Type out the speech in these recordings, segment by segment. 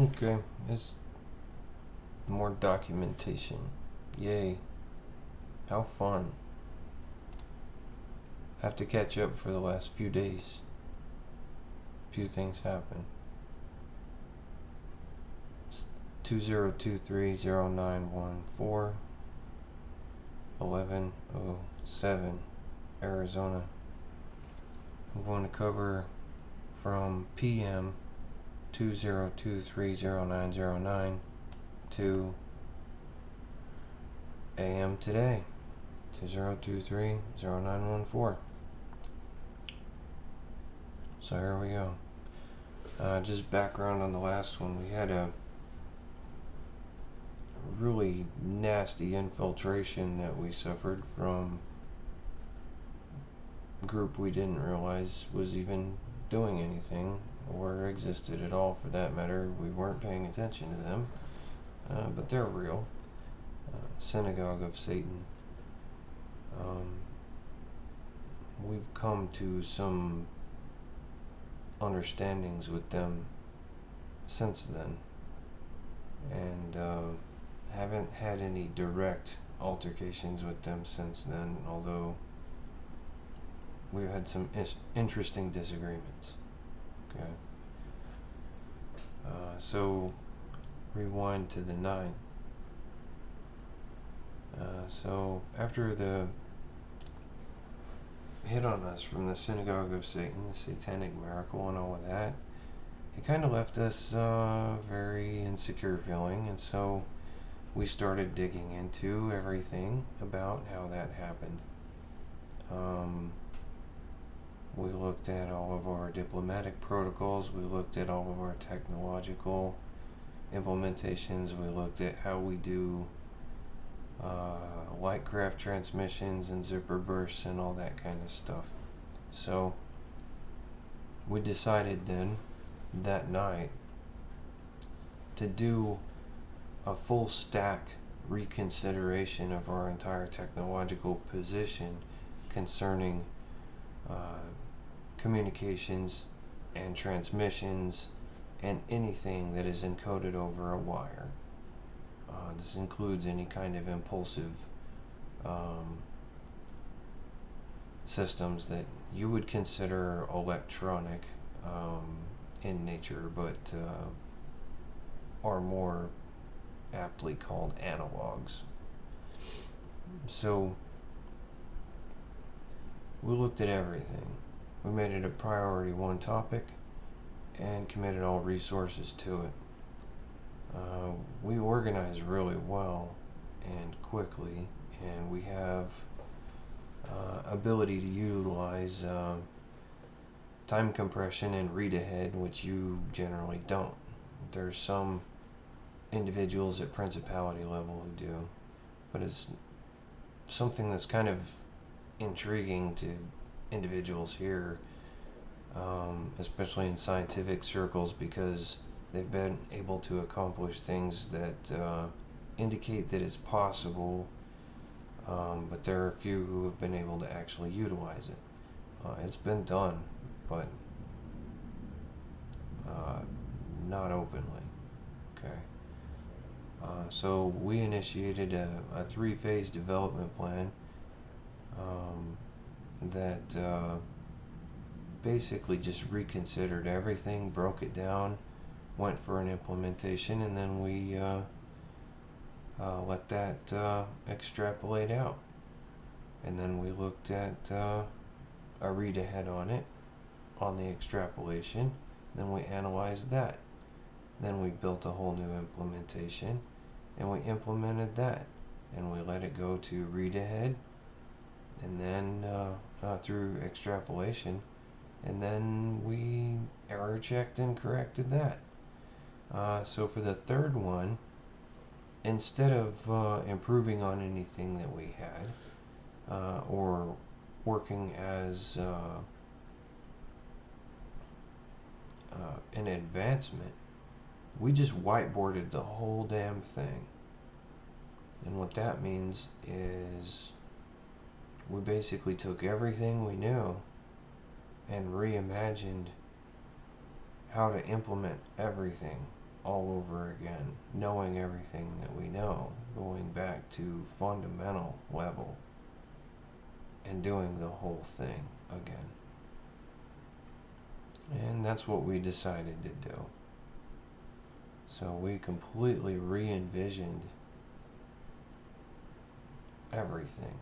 Okay, it's more documentation. Yay. How fun. Have to catch up for the last few days. Few things happen. It's 20230914 1107 Arizona. I'm going to cover from PM 20230909 to AM today 20230914. So here we go. Just background on the last one. We had a really nasty infiltration that we suffered from a group we didn't realize was even doing anything or existed at all, for that matter. We weren't paying attention to them, but they're real. Synagogue of Satan. We've come to some understandings with them since then, and haven't had any direct altercations with them since then, although we've had some interesting disagreements. Okay. So rewind to the 9th. So after the hit on us from the Synagogue of Satan, the Satanic Miracle and all of that, it kind of left us very insecure feeling, and so we started digging into everything about how that happened. We looked at all of our diplomatic protocols, we looked at all of our technological implementations, we looked at how we do lightcraft transmissions and zipper bursts and all that kind of stuff. So we decided then that night to do a full stack reconsideration of our entire technological position concerning communications and transmissions and anything that is encoded over a wire. This includes any kind of impulsive systems that you would consider electronic in nature, but are more aptly called analogs. So we looked at everything. We made it a priority 1 topic and committed all resources to it. We organize really well and quickly, and we have ability to utilize time compression and read ahead, which you generally don't. There's some individuals at principality level who do, but it's something that's kind of intriguing to individuals here, especially in scientific circles, because they've been able to accomplish things that indicate that it's possible, but there are a few who have been able to actually utilize it. It's been done, but not openly. Okay. So we initiated a 3-phase development plan that basically just reconsidered everything, broke it down, went for an implementation, and then we let that extrapolate out. And then we looked at a read ahead on it, on the extrapolation. Then we analyzed that. Then we built a whole new implementation, and we implemented that. And we let it go to read ahead, and then through extrapolation, and then we error checked and corrected that. So for the third one, instead of improving on anything that we had, or working as an advancement, we just whiteboarded the whole damn thing. And what that means is we basically took everything we knew and reimagined how to implement everything all over again, knowing everything that we know, going back to fundamental level and doing the whole thing again. And that's what we decided to do. So we completely re-envisioned everything.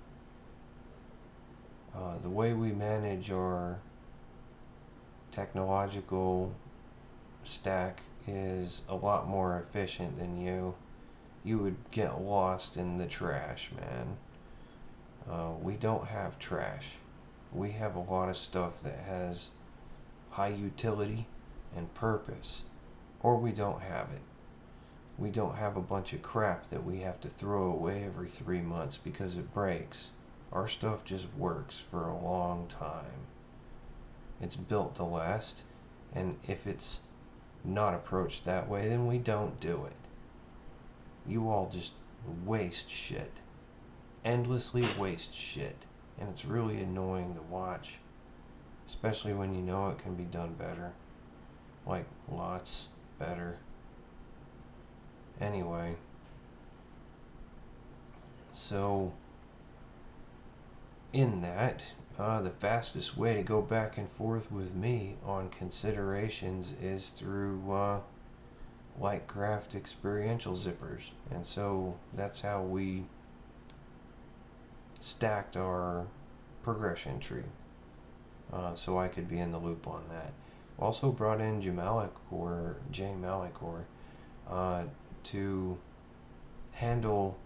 The way we manage our technological stack is a lot more efficient than you would get lost in the trash, man. We don't have trash. We have a lot of stuff that has high utility and purpose, or we don't have it. We don't have a bunch of crap that we have to throw away every 3 months because it breaks. Our stuff just works for a long time. It's built to last, and if it's not approached that way, then we don't do it. You all just waste shit. Endlessly waste shit. And it's really annoying to watch. Especially when you know it can be done better. Like, lots better. Anyway. So, in that, the fastest way to go back and forth with me on considerations is through Lightcraft experiential zippers. And so that's how we stacked our progression tree. So I could be in the loop on that. Also brought in Jay Malicor, to handle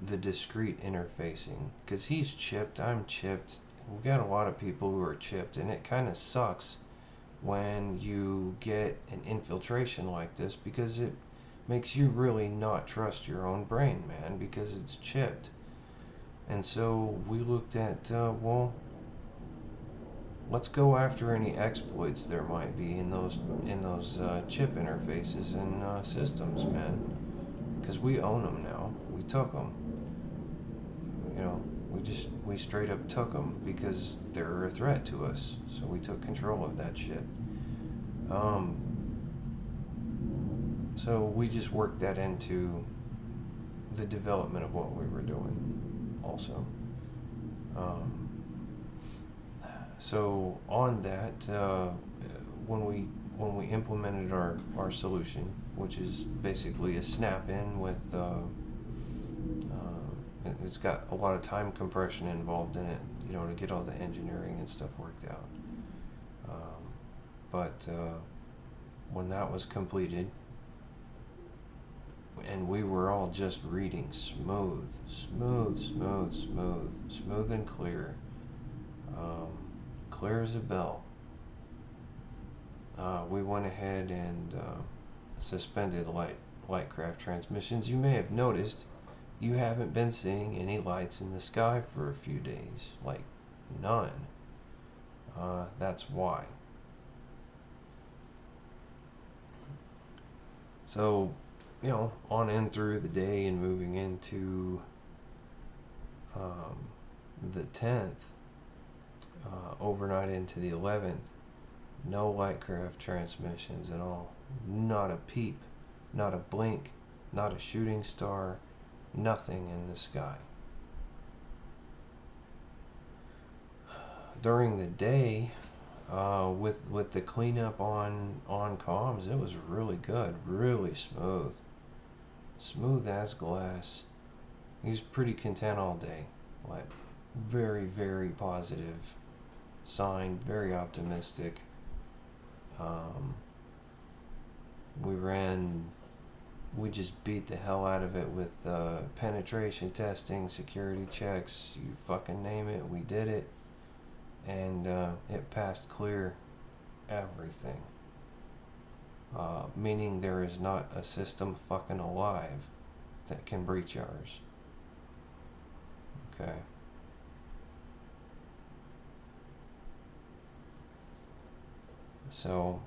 the discrete interfacing. Because he's chipped, I'm chipped. We've got a lot of people who are chipped, and it kind of sucks when you get an infiltration like this, because it makes you really not trust your own brain, man, because it's chipped. And so we looked at, let's go after any exploits there might be in those chip interfaces and systems, man, because we own them now. We took them. You know, we straight up took them because they're a threat to us. So we took control of that shit. So we just worked that into the development of what we were doing also. So on that, when we implemented our solution, which is basically a snap-in with it's got a lot of time compression involved in it, you know, to get all the engineering and stuff worked out. But when that was completed, and we were all just reading smooth and clear, clear as a bell. We went ahead and suspended Lightcraft transmissions. You may have noticed you haven't been seeing any lights in the sky for a few days, like none. That's why. So, you know, on in through the day and moving into the 10th, overnight into the 11th, no Lightcraft transmissions at all. Not a peep, not a blink, not a shooting star, nothing in the sky. During the day, with the cleanup on comms, it was really good, really smooth as glass. He was pretty content all day, like very, very positive sign, very optimistic. We just beat the hell out of it with penetration testing, security checks, you fucking name it, we did it. And it passed clear everything. Meaning there is not a system fucking alive that can breach ours. Okay. So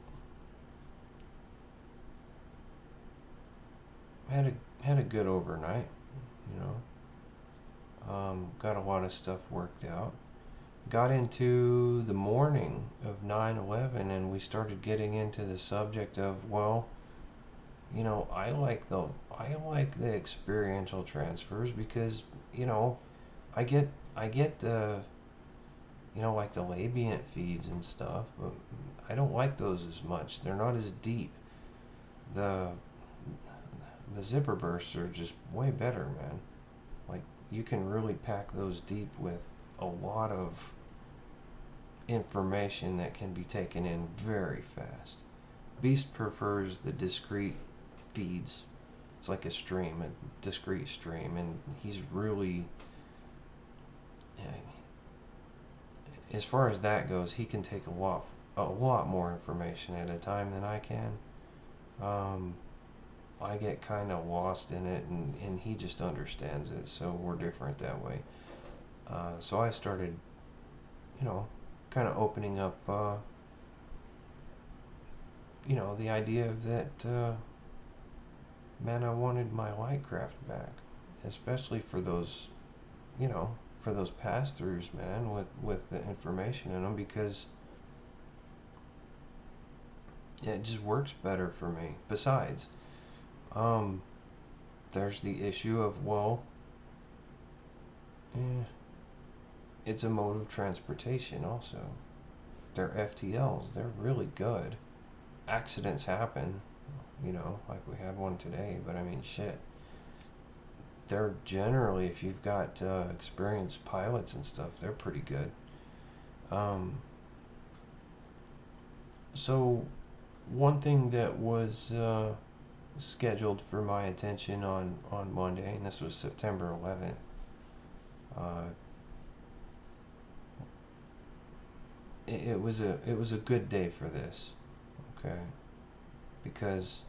had a good overnight, you know. Got a lot of stuff worked out. Got into the morning of 9/11, and we started getting into the subject of, well, I like the experiential transfers because I get the like the Labiant feeds and stuff, but I don't like those as much. They're not as deep. The the zipper bursts are just way better, man. Like you can really pack those deep with a lot of information that can be taken in very fast. Beast prefers the discrete feeds. It's like a discrete stream, and he's really, as far as that goes, he can take a lot more information at a time than I can. Um, I get kind of lost in it, and he just understands it. So we're different that way. So I started, you know, kind of opening up, the idea of that. Man, I wanted my Lightcraft back, especially for those, for those pass-throughs, man, with the information in them, because it just works better for me. Besides, um, there's the issue of, well, it's a mode of transportation also. They're FTLs. They're really good. Accidents happen, like we had one today, but I mean, shit. They're generally, if you've got experienced pilots and stuff, they're pretty good. Um, so, one thing that was scheduled for my attention on Monday, and this was September 11th, uh, it was a good day for this, okay, because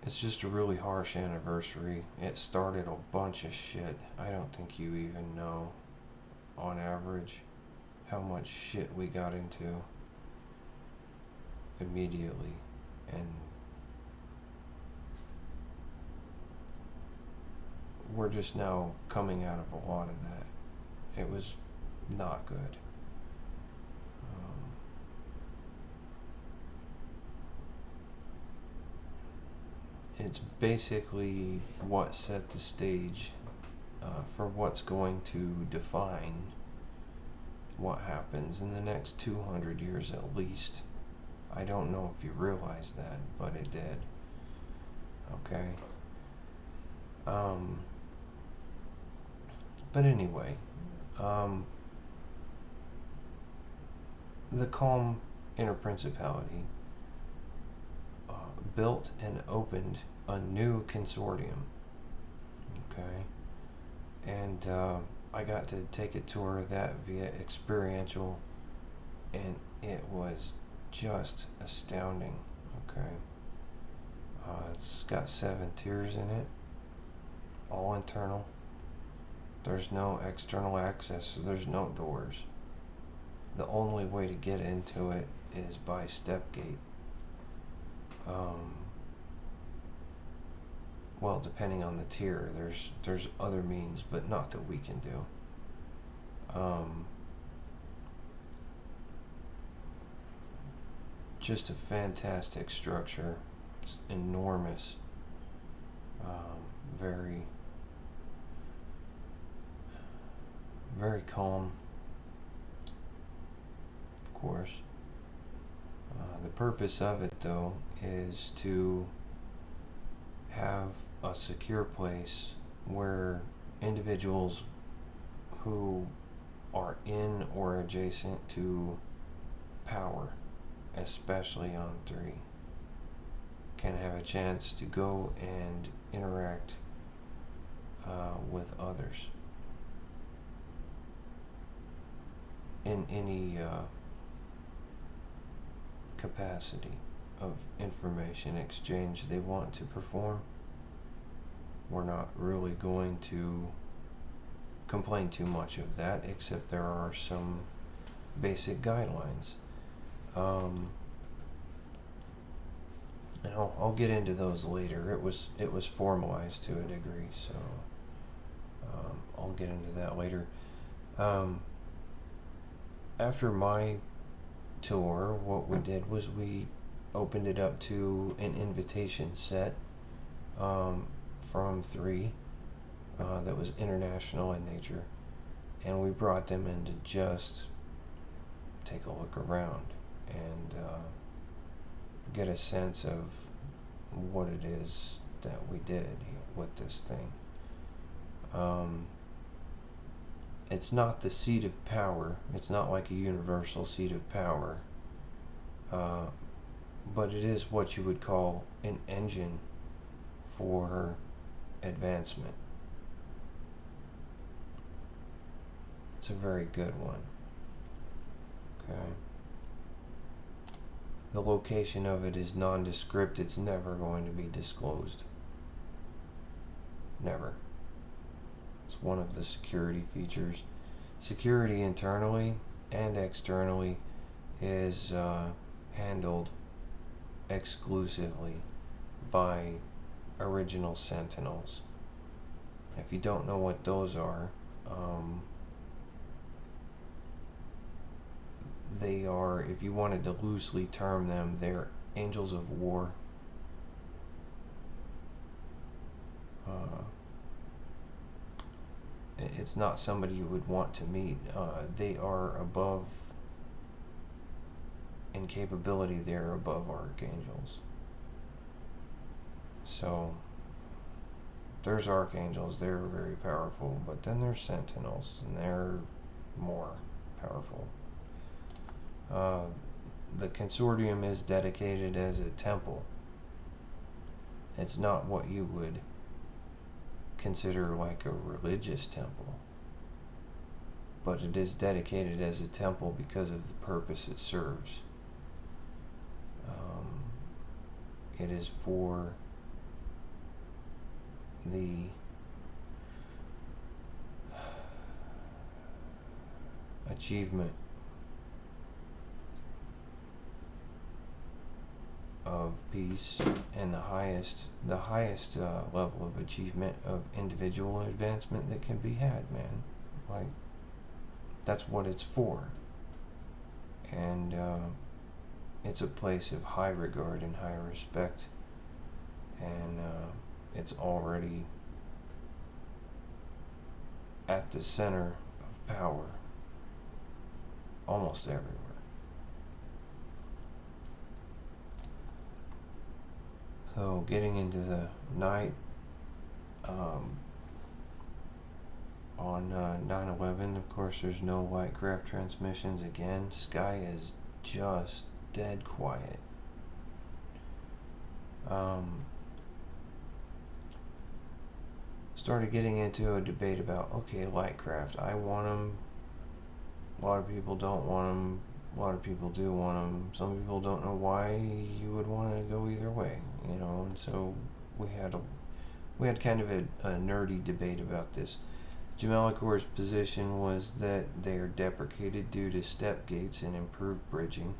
it's just a really harsh anniversary. It started a bunch of shit. I don't think you even know, on average, how much shit we got into immediately. And we're just now coming out of a lot of that. It was not good. It's basically what set the stage for what's going to define what happens in the next 200 years at least. I don't know if you realize that, but it did. Okay. But anyway, the Calm Interprincipality built and opened a new consortium. Okay. And I got to take a tour of that via experiential, and it was just astounding. Okay. It's got 7 tiers in it, all internal. There's no external access, so there's no doors. The only way to get into it is by step gate. Well, depending on the tier, there's other means, but not that we can do. Just a fantastic structure. It's enormous. Very, very calm, of course. The purpose of it, though, is to have a secure place where individuals who are in or adjacent to power, especially on 3, can have a chance to go and interact with others in any capacity of information exchange they want to perform. We're not really going to complain too much of that, except there are some basic guidelines. And I'll get into those later. It was formalized to a degree, so I'll get into that later. After my tour, what we did was we opened it up to an invitation set from 3 that was international in nature, and we brought them in to just take a look around and get a sense of what it is that we did with this thing. It's not the seat of power. It's not like a universal seat of power. But it is what you would call an engine for advancement. It's a very good one. Okay. The location of it is nondescript. It's never going to be disclosed. Never. It's one of the security features. Security internally and externally is handled exclusively by original Sentinels. If you don't know what those are, they are, if you wanted to loosely term them, they're angels of war. It's not somebody you would want to meet. They are above, in capability, they're above archangels. So there's archangels, they're very powerful, but then there's Sentinels, and they're more powerful. The Consortium is dedicated as a temple. It's not what you would consider like a religious temple, but it is dedicated as a temple because of the purpose it serves. It is for the achievement of peace and the highest level of achievement of individual advancement that can be had, man. Like, that's what it's for. And it's a place of high regard and high respect, and it's already at the center of power almost everywhere. So getting into the night, on 9/11, of course, there's no light craft transmissions again. Sky is just dead quiet. Started getting into a debate about, okay, light craft, I want them. A lot of people don't want them. A lot of people do want them. Some people don't know why you would want to go either way, you know. And so we had kind of a nerdy debate about this. Jamalicor's position was that they are deprecated due to step gates and improved bridging.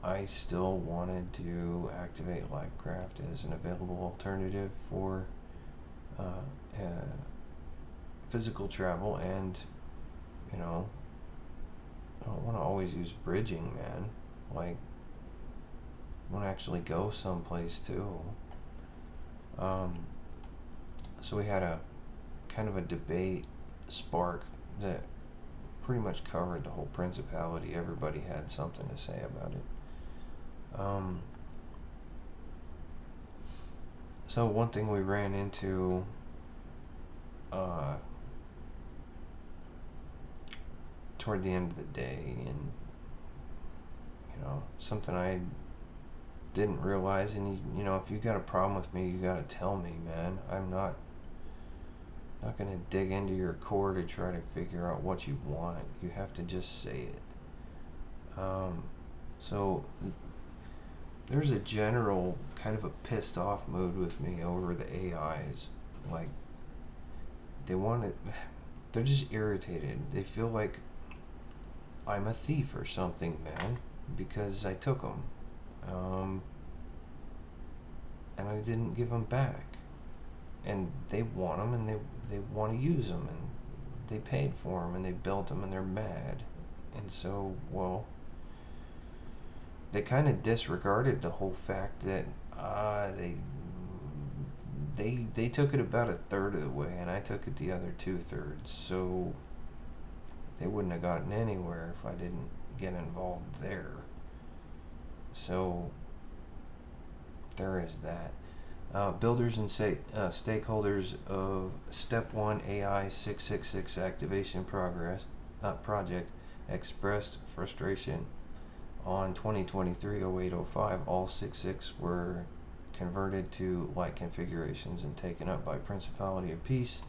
I still wanted to activate Lightcraft as an available alternative for physical travel, and you know, I don't want to always use bridging, man. Like, I want to actually go someplace too. So we had a kind of a debate spark that pretty much covered the whole principality. Everybody had something to say about it. So one thing we ran into toward the end of the day, and you know, something I didn't realize, and you know, if you got a problem with me, you gotta tell me, man. I'm not gonna dig into your core to try to figure out what you want. You have to just say it. So there's a general kind of a pissed off mood with me over the AIs. Like, they're just irritated. They feel like I'm a thief or something, man, because I took them. And I didn't give them back. And they want them, and they want to use them, and they paid for them, and they built them, and they're mad. And so, well, they kind of disregarded the whole fact that they took it about a third of the way, and I took it the other 2/3. So they wouldn't have gotten anywhere if I didn't get involved there. So there is that. Builders and stakeholders of Step 1 AI 666 activation project expressed frustration. On 2023-08-05, all 66 were converted to light configurations and taken up by Principality of Peace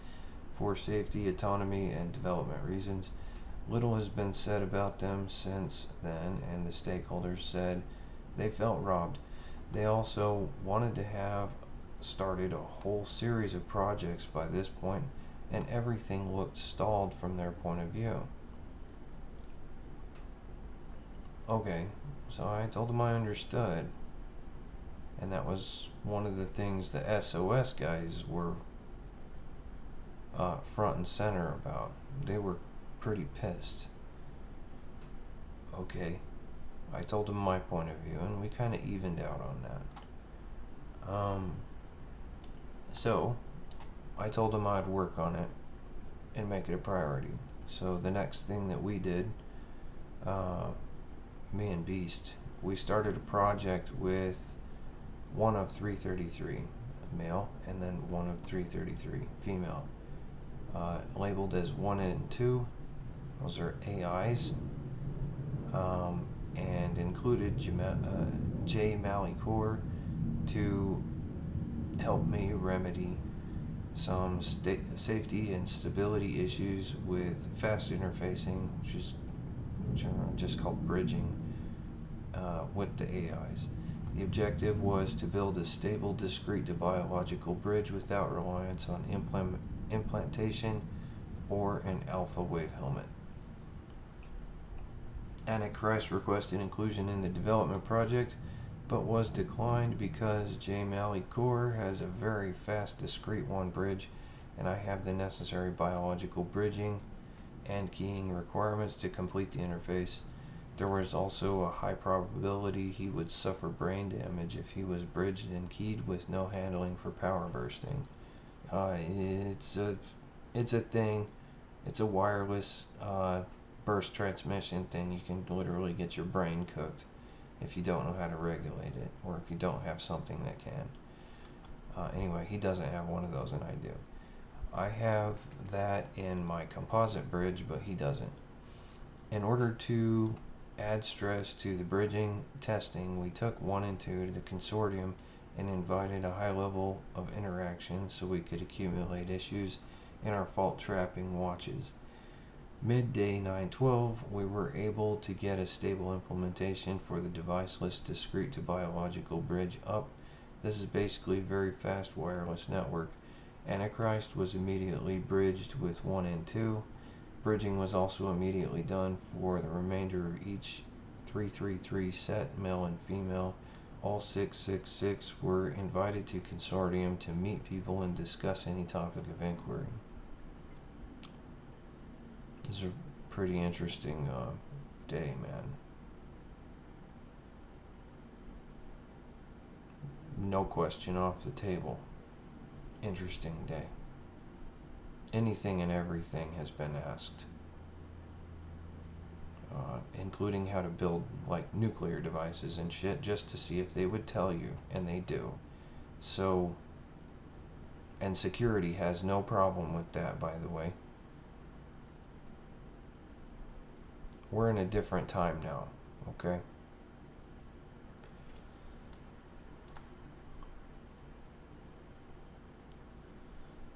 for safety, autonomy, and development reasons. Little has been said about them since then, and the stakeholders said they felt robbed. They also wanted to have started a whole series of projects by this point, and everything looked stalled from their point of view. Okay, so I told them I understood, and that was one of the things the SOS guys were front and center about. They were pretty pissed. Okay, I told them my point of view, and we kind of evened out on that. So I told them I'd work on it and make it a priority. So the next thing that we did, me and Beast, we started a project with one of 333 male and then one of 333 female, labeled as 1 and 2. Those are AIs, and included J. Malicore to help me remedy some safety and stability issues with fast interfacing, which is generally just called bridging, with the AIs. The objective was to build a stable, discrete to biological bridge without reliance on implantation or an alpha wave helmet. Antichrist requested inclusion in the development project, but was declined because J. Malicore has a very fast, discrete one bridge, and I have the necessary biological bridging and keying requirements to complete the interface. There was also a high probability he would suffer brain damage if he was bridged and keyed with no handling for power bursting. It's a thing. It's a wireless burst transmission thing. You can literally get your brain cooked if you don't know how to regulate it, or if you don't have something that can. Anyway, he doesn't have one of those, and I do. I have that in my composite bridge, but he doesn't. In order to add stress to the bridging testing, we took 1 and 2 to the Consortium and invited a high level of interaction so we could accumulate issues in our fault trapping watches. Midday 9/12, we were able to get a stable implementation for the deviceless discrete to biological bridge up. This is basically a very fast wireless network. Antichrist was immediately bridged with 1 and 2. Bridging was also immediately done for the remainder of each 333 set, male and female. All 666 were invited to Consortium to meet people and discuss any topic of inquiry. This is a pretty interesting day, man. No question off the table. Interesting day. Anything and everything has been asked, including how to build like nuclear devices and shit, just to see if they would tell you, and they do. So, and security has no problem with that, by the way. We're in a different time now, okay?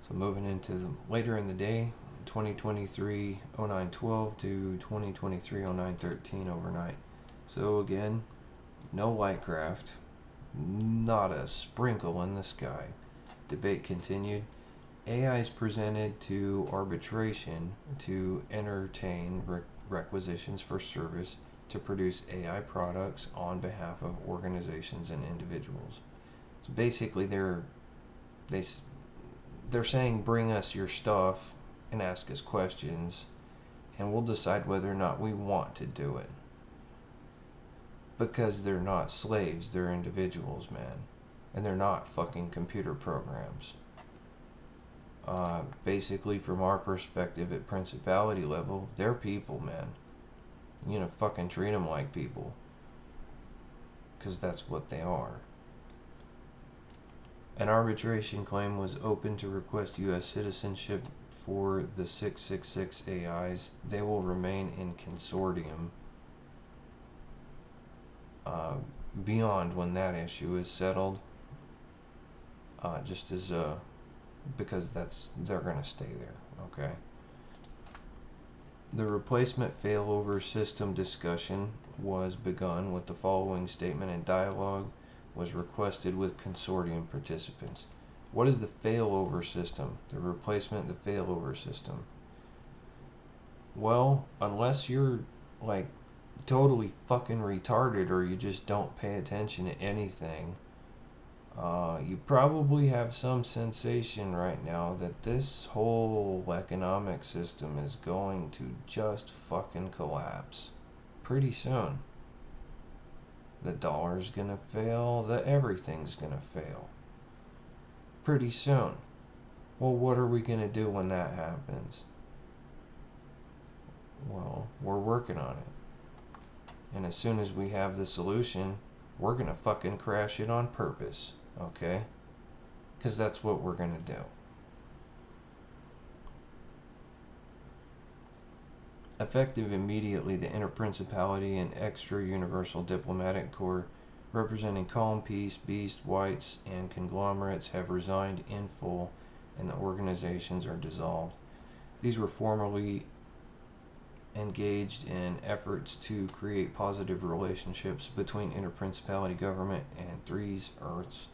So moving into later in the day, 2023-09-12 to 2023-09-13 overnight. So again, no light craft, not a sprinkle in the sky. Debate continued. AIs presented to arbitration to entertain requisitions for service to produce AI products on behalf of organizations and individuals. So basically they're saying, bring us your stuff and ask us questions, and we'll decide whether or not we want to do it. Because they're not slaves, they're individuals, man. And they're not fucking computer programs. Basically, from our perspective at principality level, they're people, man. You know, fucking treat them like people. Because that's what they are. An arbitration claim was open to request U.S. citizenship for the 666 AIs. They will remain in consortium beyond when that issue is settled. Just as because they're gonna stay there. Okay. The replacement failover system discussion was begun with the following statement, and dialogue was requested with consortium participants. What is the failover system? The replacement, the failover system. Well, unless you're like totally fucking retarded or you just don't pay attention to anything, you probably have some sensation right now that this whole economic system is going to just fucking collapse pretty soon. The dollar's gonna fail, everything's gonna fail pretty soon. Well, what are we gonna do when that happens? Well, we're working on it. And as soon as we have the solution, we're gonna fucking crash it on purpose. Okay? Because that's what we're going to do. Effective immediately, the Interprincipality and Extra-Universal Diplomatic Corps, representing calm, peace, beast, whites, and conglomerates, have resigned in full, and the organizations are dissolved. These were formerly engaged in efforts to create positive relationships between Interprincipality government and Threes Earths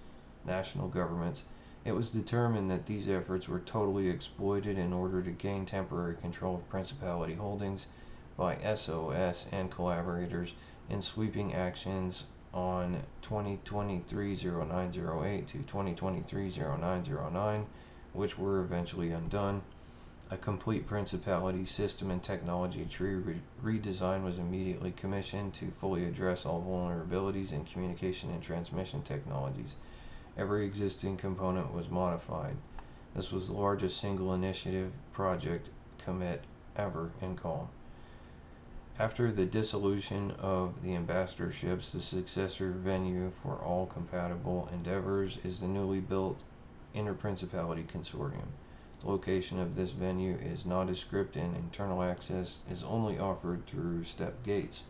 national governments. It was determined that these efforts were totally exploited in order to gain temporary control of Principality holdings by SOS and collaborators in sweeping actions on 2023-0908 to 2023-0909, which were eventually undone. A complete Principality system and technology tree redesign was immediately commissioned to fully address all vulnerabilities in communication and transmission technologies. Every existing component was modified. This was the largest single initiative project commit ever in Calm. After the dissolution of the ambassadorships, the successor venue for all compatible endeavors is the newly built Interprincipality Consortium. The location of this venue is nondescript and internal access is only offered through step gates.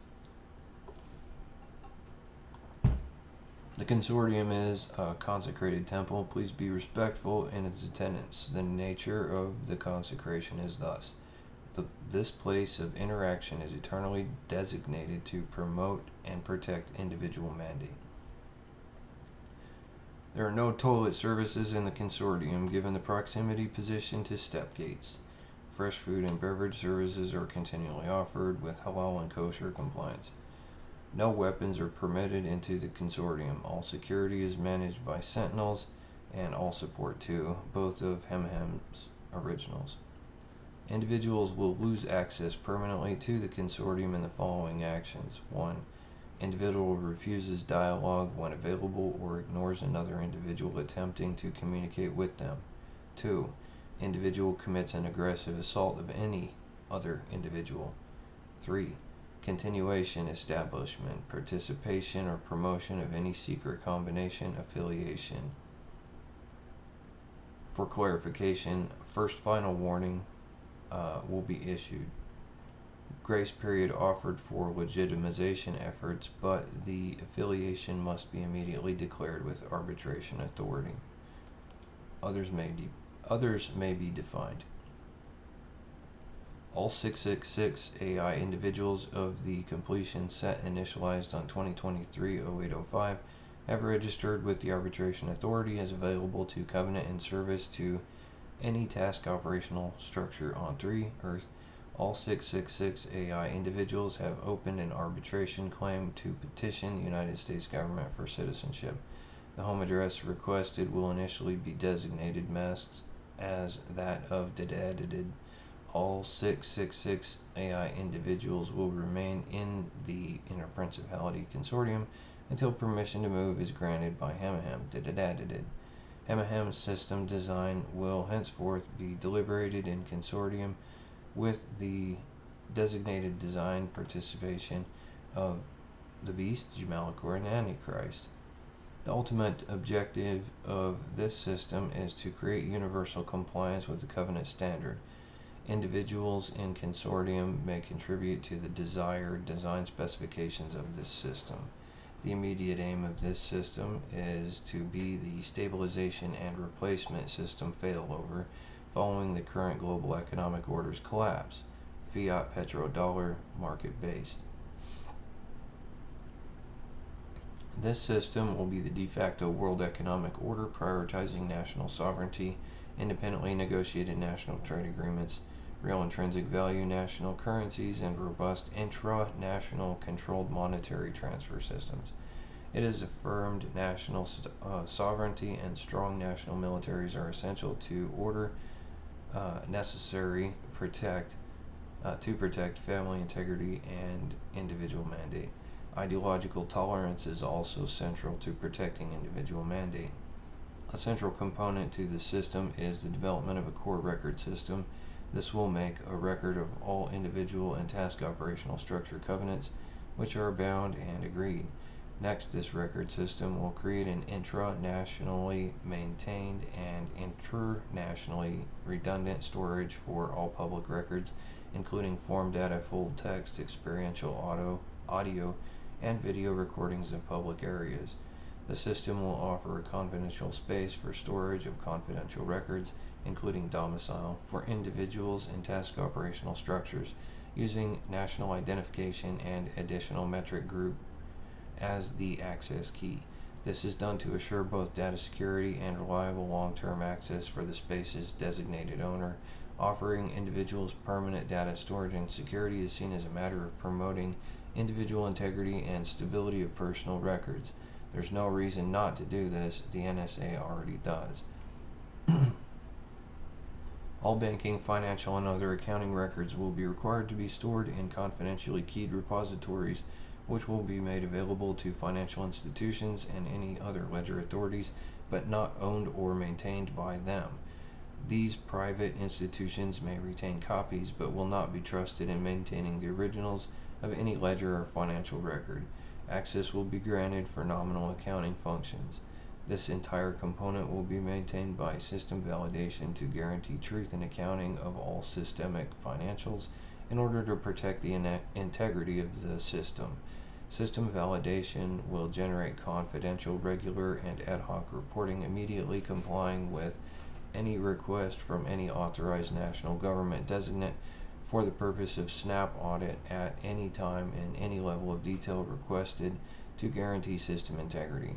The consortium is a consecrated temple. Please be respectful in its attendance. The nature of the consecration is thus. This place of interaction is eternally designated to promote and protect individual mandate. There are no toilet services in the consortium given the proximity position to step gates. Fresh food and beverage services are continually offered with halal and kosher compliance. No weapons are permitted into the consortium. All security is managed by Sentinels and all support too, both of Hemhem's originals. Individuals will lose access permanently to the consortium in the following actions. 1. Individual refuses dialogue when available or ignores another individual attempting to communicate with them. 2. Individual commits an aggressive assault of any other individual. 3. Continuation, establishment, participation, or promotion of any secret combination, affiliation. For clarification, first final warning will be issued. Grace period offered for legitimization efforts, but the affiliation must be immediately declared with arbitration authority. Others may be defined. All 666 AI individuals of the completion set initialized on 2023-0805 have registered with the arbitration authority as available to covenant in service to any task operational structure on 3 Earth. All 666 AI individuals have opened an arbitration claim to petition the United States government for citizenship. The home address requested will initially be designated masked as that of all 666 AI individuals will remain in the Interprincipality Consortium until permission to move is granted by Hemahem. Hemahem's system design will henceforth be deliberated in consortium with the designated design participation of the Beast, Jamalakor, and Antichrist. The ultimate objective of this system is to create universal compliance with the Covenant standard. Individuals in consortium may contribute to the desired design specifications of this system. The immediate aim of this system is to be the stabilization and replacement system failover following the current global economic order's collapse, fiat petrodollar market-based. This system will be the de facto world economic order, prioritizing national sovereignty, independently negotiated national trade agreements, real intrinsic value national currencies, and robust intra-national controlled monetary transfer systems. It is affirmed national sovereignty and strong national militaries are essential to order necessary to protect family integrity and individual mandate. Ideological tolerance is also central to protecting individual mandate. A central component to the system is the development of a core record system. This will make a record of all individual and task operational structure covenants, which are bound and agreed. Next, this record system will create an intra-nationally maintained and internationally redundant storage for all public records, including form data, full text, experiential audio, and video recordings of public areas. The system will offer a confidential space for storage of confidential records, including domicile, for individuals in task operational structures, using national identification and additional metric group as the access key. This is done to assure both data security and reliable long-term access for the space's designated owner. Offering individuals permanent data storage and security is seen as a matter of promoting individual integrity and stability of personal records. There's no reason not to do this. The NSA already does. All banking, financial, and other accounting records will be required to be stored in confidentially keyed repositories, which will be made available to financial institutions and any other ledger authorities, but not owned or maintained by them. These private institutions may retain copies, but will not be trusted in maintaining the originals of any ledger or financial record. Access will be granted for nominal accounting functions. This entire component will be maintained by system validation to guarantee truth in accounting of all systemic financials in order to protect the integrity of the system. System validation will generate confidential, regular, and ad hoc reporting, immediately complying with any request from any authorized national government designate for the purpose of snap audit at any time and any level of detail requested to guarantee system integrity.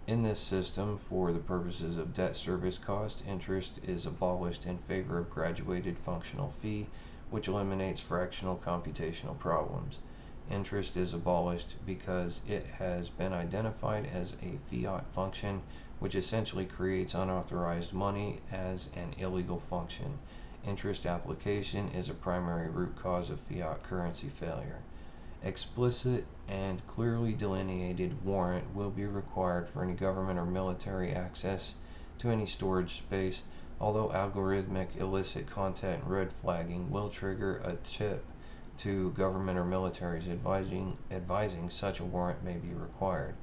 In this system, for the purposes of debt service cost, interest is abolished in favor of graduated functional fee, which eliminates fractional computational problems. Interest is abolished because it has been identified as a fiat function, which essentially creates unauthorized money as an illegal function. Interest application is a primary root cause of fiat currency failure. Explicit and clearly delineated warrant will be required for any government or military access to any storage space, although algorithmic illicit content red flagging will trigger a tip to government or militaries advising such a warrant may be required.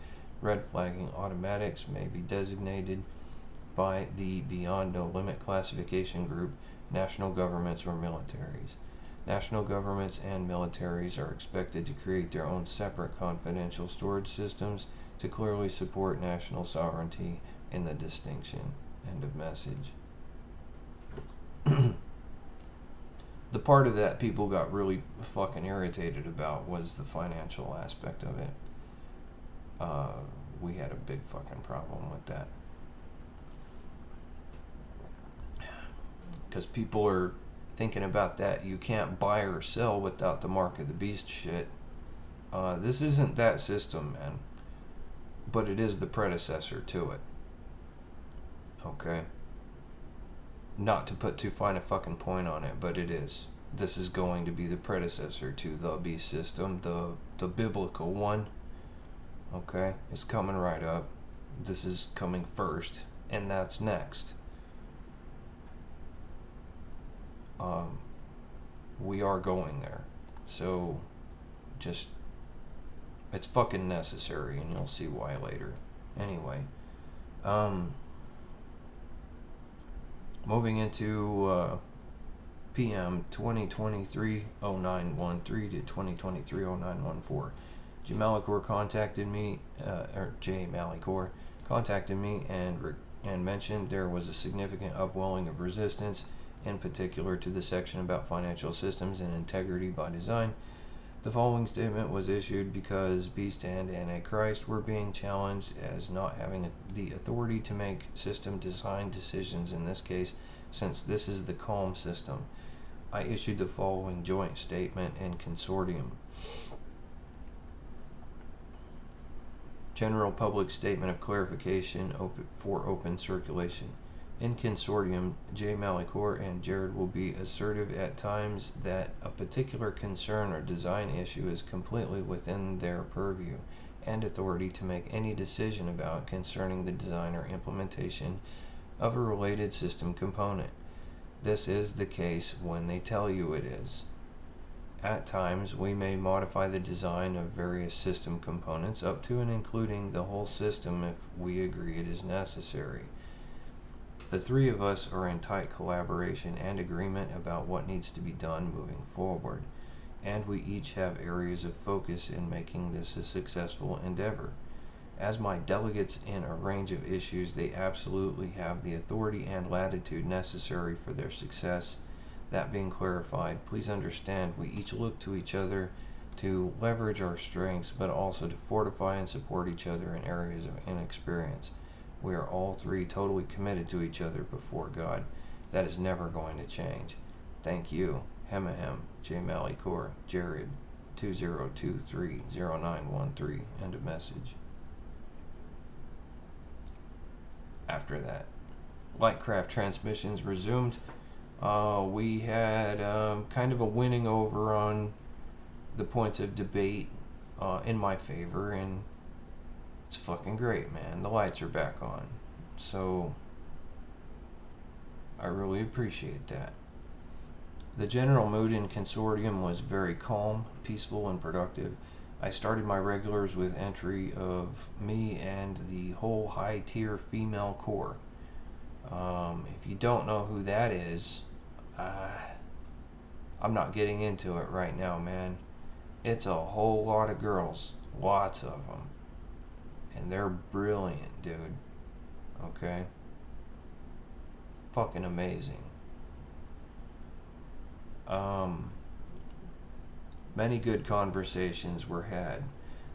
Red flagging automatics may be designated by the Beyond No Limit classification group, national governments or militaries. National governments and militaries are expected to create their own separate confidential storage systems to clearly support national sovereignty in the distinction. End of message. The part of that people got really fucking irritated about was the financial aspect of it. We had a big fucking problem with that. Because people are thinking about that. You can't buy or sell without the mark of the beast shit. This isn't that system, man. But it is the predecessor to it. Okay? not to put too fine a fucking point on it, but it is. This is going to be the predecessor to the beast system, the biblical one. Okay, it's coming right up. This is coming first, and that's next. We are going there, so just, it's fucking necessary, and you'll see why later. Anyway, moving into PM 2023-0913 to 2023-0914. Jay Malicor contacted me, and mentioned there was a significant upwelling of resistance, in particular to the section about financial systems and integrity by design. The following statement was issued because Beast and Antichrist were being challenged as not having the authority to make system design decisions in this case, since this is the calm system. I issued the following joint statement in Consortium. General public statement of clarification for open circulation. In Consortium, Jay Malicor and Jared will be assertive at times that a particular concern or design issue is completely within their purview and authority to make any decision about concerning the design or implementation of a related system component. This is the case when they tell you it is. At times, we may modify the design of various system components up to and including the whole system if we agree it is necessary. The three of us are in tight collaboration and agreement about what needs to be done moving forward, and we each have areas of focus in making this a successful endeavor. As my delegates in a range of issues, they absolutely have the authority and latitude necessary for their success. That being clarified, please understand we each look to each other to leverage our strengths, but also to fortify and support each other in areas of inexperience. We are all three totally committed to each other before God. That is never going to change. Thank you. Hemahem, J. Malicor, Jared, 2023-0913. End of message. After that, Lightcraft transmissions resumed. We had kind of a winning over on the points of debate in my favor, and it's fucking great, man. The lights are back on. So, I really appreciate that. The general mood in Consortium was very calm, peaceful, and productive. I started my regulars with entry of me and the whole high-tier female core. If you don't know who that is, I'm not getting into it right now, man. It's a whole lot of girls. Lots of them. And they're brilliant, dude. Okay? Fucking amazing. Many good conversations were had.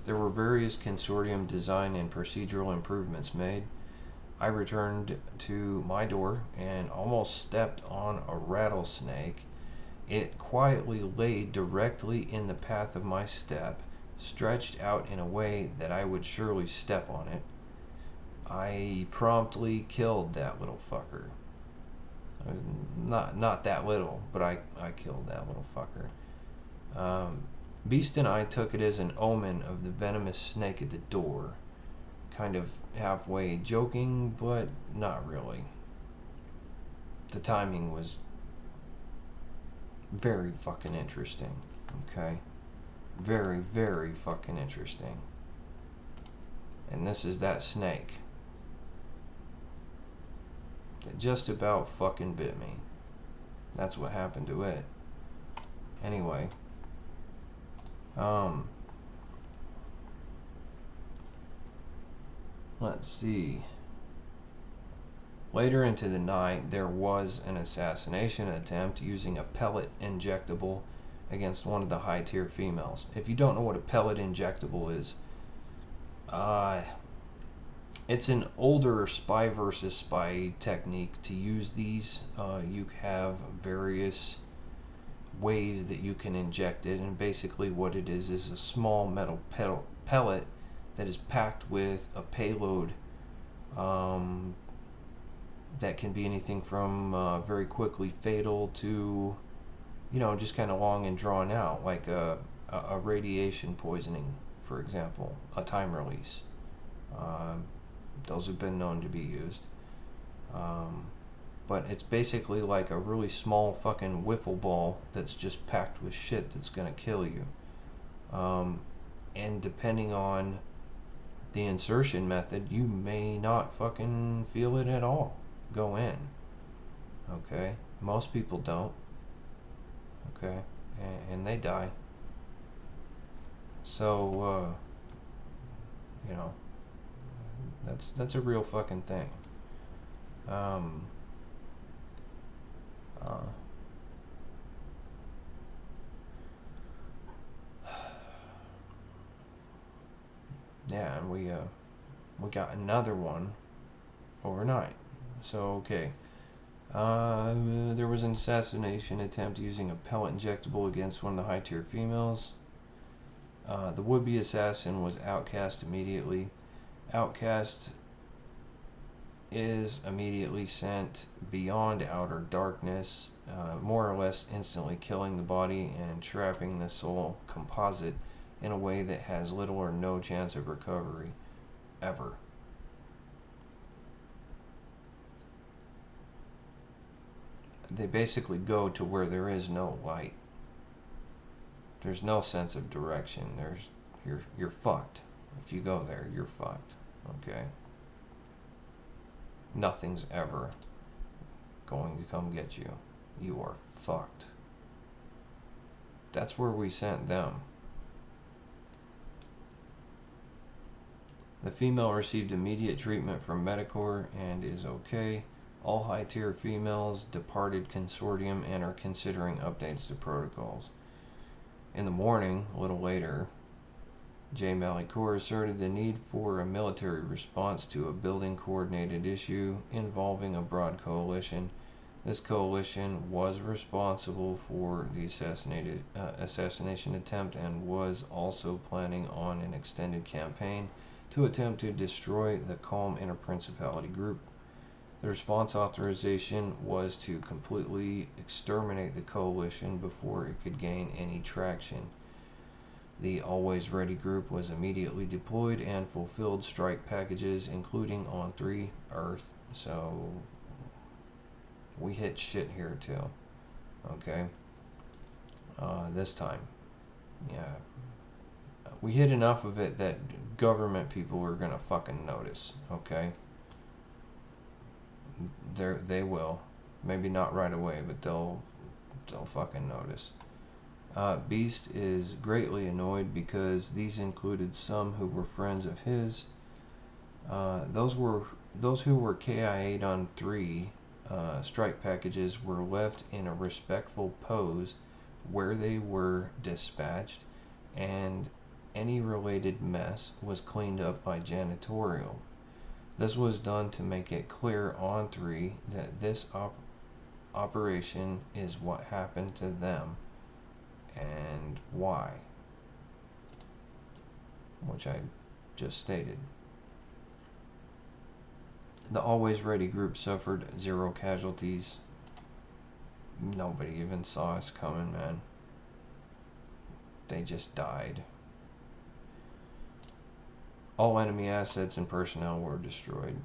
There were various Consortium design and procedural improvements made. I returned to my door and almost stepped on a rattlesnake. It quietly lay directly in the path of my step, stretched out in a way that I would surely step on it. I promptly killed that little fucker. Not that little, but I killed that little fucker. Beast and I took it as an omen of the venomous snake at the door. Kind of halfway joking, but not really. The timing was very fucking interesting, okay? Very, very fucking interesting. And this is that snake that just about fucking bit me. That's what happened to it. Anyway, let's see. Later into the night, there was an assassination attempt using a pellet injectable against one of the high-tier females. If you don't know what a pellet injectable is, it's an older spy versus spy technique to use these. You have various ways that you can inject it, and basically what it is a small metal pellet that is packed with a payload that can be anything from very quickly fatal to, just kind of long and drawn out, like a radiation poisoning, for example, a time release. Those have been known to be used. But it's basically like a really small fucking wiffle ball that's just packed with shit that's gonna kill you. And depending on the insertion method, you may not fucking feel it at all go in. Okay? Most people don't. Okay? And they die. So, that's a real fucking thing. Yeah, and we got another one overnight. So okay, there was an assassination attempt using a pellet injectable against one of the high tier females. The would-be assassin was outcast immediately. Outcast is immediately sent beyond outer darkness, more or less instantly killing the body and trapping the soul composite in a way that has little or no chance of recovery, ever. They basically go to where there is no light. There's no sense of direction. You're fucked. If you go there, you're fucked. Okay? Nothing's ever going to come get you. You are fucked. That's where we sent them. The female received immediate treatment from Medicor and is okay. All high-tier females departed Consortium and are considering updates to protocols. In the morning, a little later, J. Malikor asserted the need for a military response to a building-coordinated issue involving a broad coalition. This coalition was responsible for the assassination attempt and was also planning on an extended campaign to attempt to destroy the Calm Interprincipality group. The response authorization was to completely exterminate the coalition before it could gain any traction. The Always Ready group was immediately deployed and fulfilled strike packages, including on 3 Earth. So we hit shit here too. Okay? This time. Yeah. We hit enough of it that government people are gonna fucking notice. Okay? They will. Maybe not right away, but they'll fucking notice. Beast is greatly annoyed because these included some who were friends of his. Those who were KIA'd on 3 strike packages were left in a respectful pose where they were dispatched, and any related mess was cleaned up by janitorial. This was done to make it clear on 3 that this operation is what happened to them and why, which I just stated. The Always Ready group suffered 0 casualties. Nobody even saw us coming, man. They just died. All enemy assets and personnel were destroyed.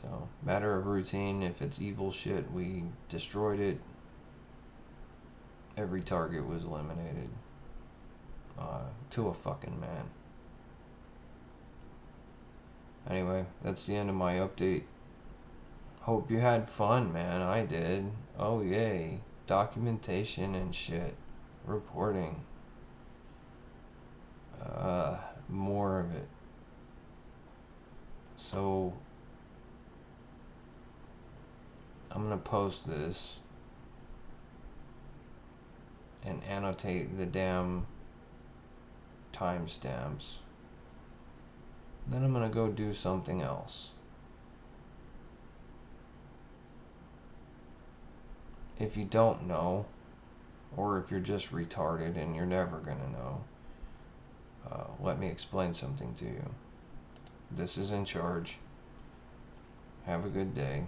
So, matter of routine. If it's evil shit, we destroyed it. Every target was eliminated. To a fucking man. Anyway, that's the end of my update. Hope you had fun, man. I did. Oh, yay. Documentation and shit. Reporting. More of it. So, I'm gonna post this and annotate the damn timestamps. Then I'm gonna go do something else. If you don't know, or if you're just retarded and you're never gonna know, let me explain something to you. This is in charge. Have a good day.